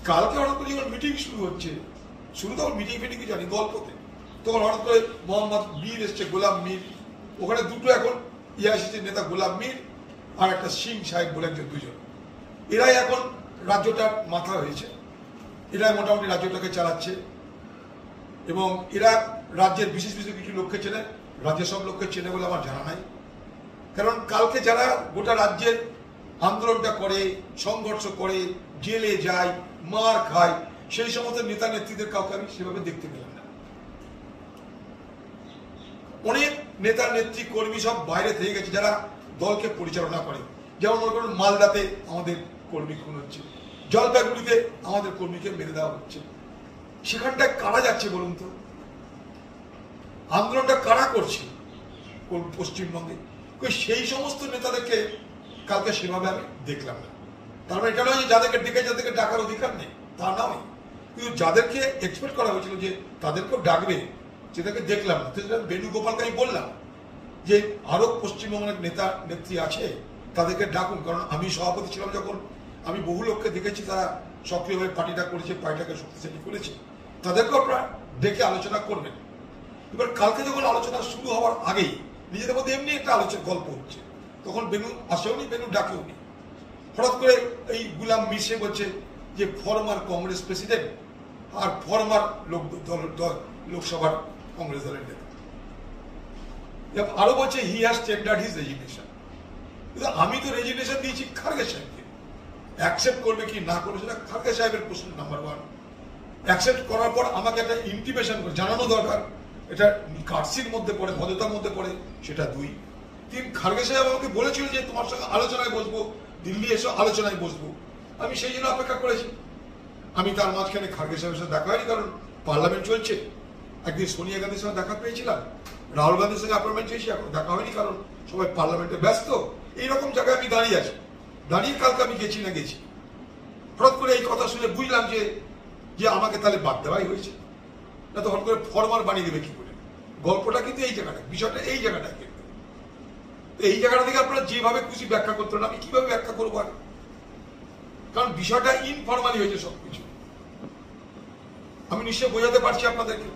কালকে হঠাৎ করে যখন মিটিং শুরু হচ্ছে, শুরু তখন মিটিং ফিটিং জানি গল্পতে, তখন হঠাৎ করে মোহাম্মদ মীর এসছে, গোলাম মীর, ওখানে দুটো এখন এসেছে নেতা, গোলাম মীর আর একটা সিং সাহেব বলে একজন, দুজন, এরাই এখন রাজ্যটার মাথা হয়েছে, এরাই মোটামুটি রাজ্যটাকে চালাচ্ছে। এবং এরা রাজ্যের বিশেষ বিশেষ কিছু লোককে চেনে, রাজ্যের সব লোককে চেনে বলে আমার জানা নাই। কারণ কালকে যারা গোটা রাজ্যের আন্দোলনটা করে, সংঘর্ষ করে, জেলে যায়, মার খায়, সেই সমস্ত নেতা নেত্রীদের কাউকে আমি সেভাবে দেখতে পেলাম না। অনেক নেতা নেত্রী কর্মী সব বাইরে থেকে গেছে যারা দলকে পরিচালনা করে। যেমন মনে করুন মালদাতে আমাদের কর্মী খুন হচ্ছে, জলপাইগুড়িতে আমাদের কর্মীকে মেরে দেওয়া হচ্ছে। সেখানটায় কারা যাচ্ছে বলুন তো? আন্দোলনটা কারা করছে পশ্চিমবঙ্গে? সেই সমস্ত নেতাদেরকে কালকে সেভাবে আমি দেখলাম না। তার মানে এটা নয় যে যাদেরকে ডেকে যাদেরকে ডাকার অধিকার নেই, তা নয়, কিন্তু যাদেরকে এক্সপেক্ট করা হয়েছিল যে তাদেরকেও ডাকবে, সেটাকে দেখলাম না। বেণুগোপালকে আমি বললাম যে আরো পশ্চিমবঙ্গের নেতা নেত্রী আছে, তাদেরকে ডাকুন। কারণ আমি সভাপতি ছিলাম যখন, আমি বহু লোককে দেখেছি তারা সক্রিয়ভাবে পার্টিটা করেছে, পার্টিটাকে শক্তিশালী করেছে, তাদেরকেও আপনারা ডেকে আলোচনা করবেন। এবার কালকে যখন আলোচনা শুরু হওয়ার আগেই নিজেদের মধ্যে এমনি একটা আলোচনা গল্প হচ্ছে, তখন বেনু আসেওনি, বেনু ডাকেওনি। হঠাৎ করে এই গুলাম মিশে বলছে যে ফরমার কংগ্রেস প্রেসিডেন্ট আর ফরমার লোকসভার কংগ্রেস দলের নেতা, আরো বলছে হি হ্যাজ টেন্ডার্ড হিজ রেজিগনেশন। কিন্তু আমি তো রেজিগনেশন দিয়েছি খার্গে সাহেবকে, অ্যাকসেপ্ট করবে কি না করবে সেটা খার্গে সাহেবের প্রশ্ন নাম্বার ওয়ান। অ্যাকসেপ্ট করার পর আমাকে একটা ইন্টিমেশন করে জানানো দরকার, এটা কার্সির মধ্যে পড়ে, ভদ্রতার মধ্যে পড়ে, সেটা দুই। তিন, খার্গে সাহেব আমাকে বলেছিল যে তোমার সঙ্গে আলোচনায় বসবো, দিল্লি এসে আলোচনায় বসবো, আমি সেই জন্য অপেক্ষা করেছি। আমি তার মাঝখানে খার্গে সাহেবের সাথে দেখা হয়নি, কারণ পার্লামেন্ট চলছে। একদিন সোনিয়া গান্ধীর সঙ্গে দেখা পেয়েছিলাম, রাহুল গান্ধীর সঙ্গে অ্যাপয়েন্টমেন্ট চেয়েছি, এখন দেখা হয়নি, কারণ সবাই পার্লামেন্টে ব্যস্ত। এইরকম জায়গায় আমি দাঁড়িয়ে আছি, দাঁড়িয়ে কালকে আমি গেছি না গেছি। হঠাৎ করে এই কথা শুনে বুঝলাম যে যে আমাকে তাহলে বাদ দেওয়াই হয়েছে, না তো হঠাৎ করে ফরমার বানিয়ে দেবে কি করে। গল্পটা কিন্তু এই জায়গাটা, বিষয়টা এই জায়গাটা, কিন্তু এই জায়গাটা থেকে আপনারা যেভাবে খুশি ব্যাখ্যা করতে পারেন, আমি কিভাবে ব্যাখ্যা করবো? কারণ বিষয়টা ইনফরমালি হয়েছে সবকিছু। আমি নিশ্চয় বোঝাতে পারছি আপনাদেরকে।